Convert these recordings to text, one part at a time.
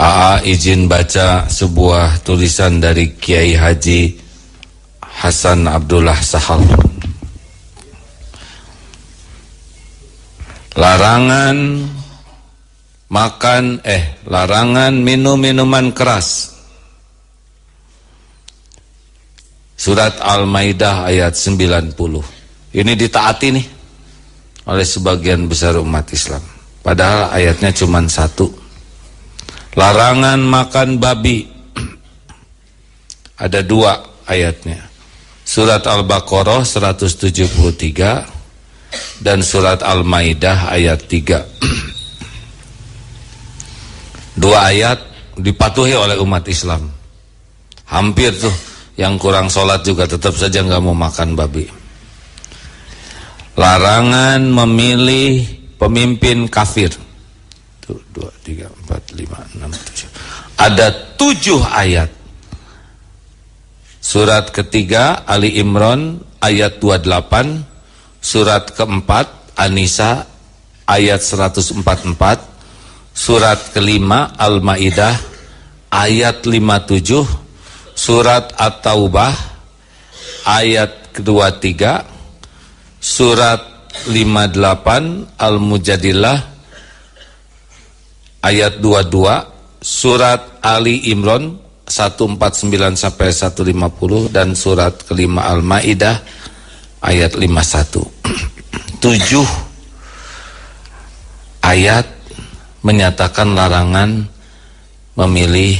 AA izin baca sebuah tulisan dari Kiai Haji Hasan Abdullah Sahal. Larangan minum minuman keras. Surat Al-Maidah ayat 90. Ini ditaati nih oleh sebagian besar umat Islam. Padahal ayatnya cuma satu. Larangan makan babi. Ada dua ayatnya. Surat Al-Baqarah 173 dan surat Al-Maidah ayat 3. Dua ayat dipatuhi oleh umat Islam. Hampir tuh yang kurang sholat juga tetap saja nggak mau makan babi. Larangan memilih pemimpin kafir. 1, 2, 3, 4, 5, 6, 7. Ada 7 ayat. Surat ketiga Ali Imran ayat 28, surat keempat An-Nisa ayat 144, surat kelima Al-Maidah ayat 57, surat At-Taubah ayat ke-23, surat 58 Al-Mujadilah ayat 22, surat Ali Imran 149 sampai 150 dan surat kelima Al-Maidah ayat 51. 7 ayat menyatakan larangan memilih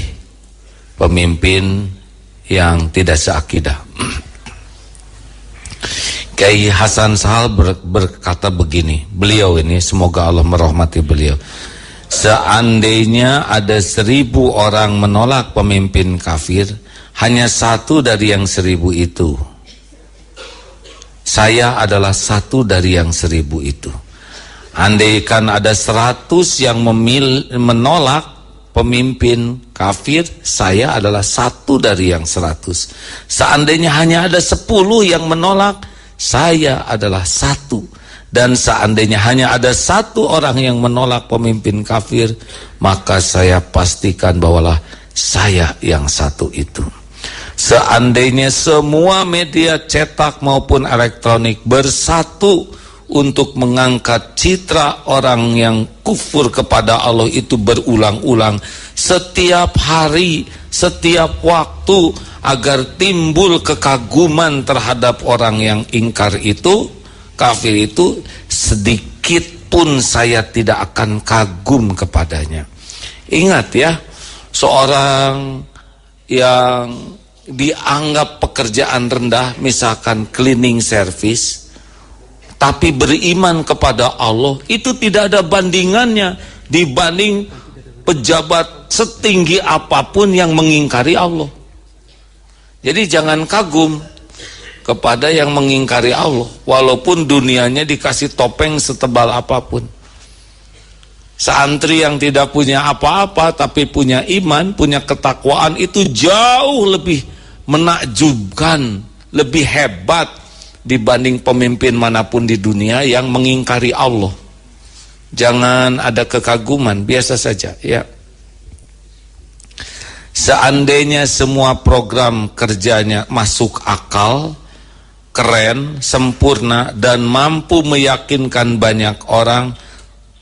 pemimpin yang tidak seakidah. Kiai Hasan Sahal berkata begini, beliau ini semoga Allah merahmati beliau. Seandainya ada 1000 orang menolak pemimpin kafir, hanya satu dari yang 1000 itu. Saya adalah satu dari yang 1000 itu. Andaikan ada 100 yang menolak pemimpin kafir, saya adalah satu dari yang 100. Seandainya hanya ada 10 yang menolak, saya adalah satu. Dan seandainya hanya ada 1 orang yang menolak pemimpin kafir, maka saya pastikan bahawalah saya yang satu itu. Seandainya semua media cetak maupun elektronik bersatu untuk mengangkat citra orang yang kufur kepada Allah itu berulang-ulang setiap hari, setiap waktu, agar timbul kekaguman terhadap orang yang ingkar itu, kafir itu, sedikit pun saya tidak akan kagum kepadanya. Ingat ya, seorang yang dianggap pekerjaan rendah, misalkan cleaning service, tapi beriman kepada Allah, itu tidak ada bandingannya dibanding pejabat setinggi apapun yang mengingkari Allah. Jadi jangan kagum kepada yang mengingkari Allah, walaupun dunianya dikasih topeng setebal apapun. Santri yang tidak punya apa-apa tapi punya iman, punya ketakwaan, itu jauh lebih menakjubkan, lebih hebat dibanding pemimpin manapun di dunia yang mengingkari Allah. Jangan ada kekaguman, biasa saja ya. Seandainya semua program kerjanya masuk akal, keren, sempurna, dan mampu meyakinkan banyak orang,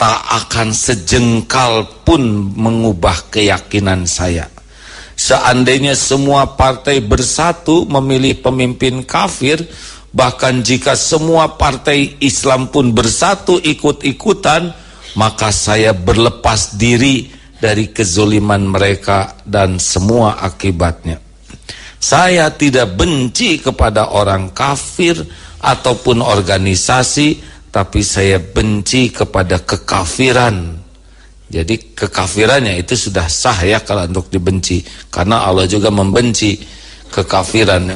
tak akan sejengkal pun mengubah keyakinan saya. Seandainya semua partai bersatu memilih pemimpin kafir, bahkan jika semua partai Islam pun bersatu ikut-ikutan, maka saya berlepas diri dari kezoliman mereka dan semua akibatnya. Saya tidak benci kepada orang kafir ataupun organisasi, tapi saya benci kepada kekafiran. Jadi kekafirannya itu sudah sah ya kalau untuk dibenci, karena Allah juga membenci kekafiran,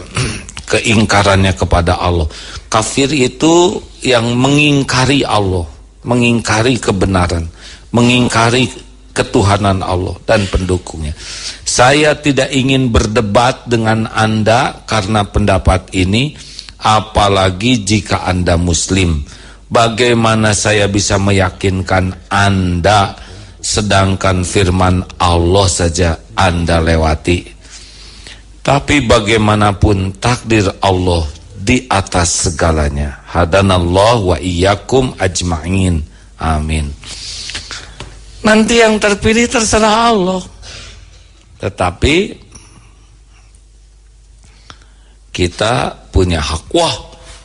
keingkarannya kepada Allah. Kafir itu yang mengingkari Allah, mengingkari kebenaran, mengingkari ketuhanan Allah dan pendukungnya. Saya tidak ingin berdebat dengan Anda karena pendapat ini, apalagi jika Anda Muslim. Bagaimana saya bisa meyakinkan Anda sedangkan firman Allah saja Anda lewati. Tapi bagaimanapun takdir Allah di atas segalanya. Hadanallahu wa iyyakum ajma'in. Amin. Nanti yang terpilih terserah Allah. Tetapi kita punya hak. Wah,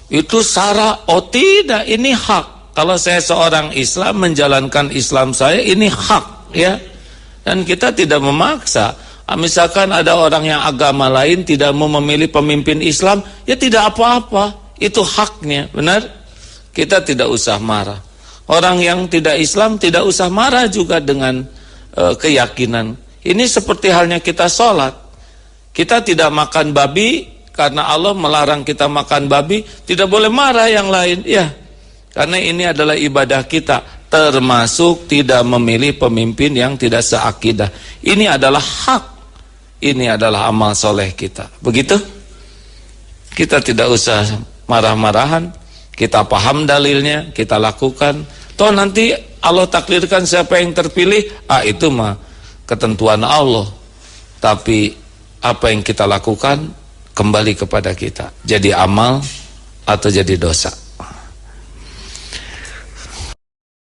itu syarat. Oh tidak, ini hak. Kalau saya seorang Islam menjalankan Islam saya, ini hak, ya. Dan kita tidak memaksa. Misalkan ada orang yang agama lain tidak mau memilih pemimpin Islam, ya tidak apa-apa. Itu haknya, benar? Kita tidak usah marah. Orang yang tidak Islam tidak usah marah juga dengan keyakinan. Ini seperti halnya kita sholat. Kita tidak makan babi karena Allah melarang kita makan babi, tidak boleh marah yang lain, ya. Karena ini adalah ibadah kita, termasuk tidak memilih pemimpin yang tidak seakidah. Ini adalah hak. Ini adalah amal soleh kita. Begitu? Kita tidak usah marah-marahan. Kita paham dalilnya, kita lakukan. Toh nanti Allah takdirkan siapa yang terpilih, itu mah ketentuan Allah. Tapi apa yang kita lakukan kembali kepada kita. Jadi amal atau jadi dosa.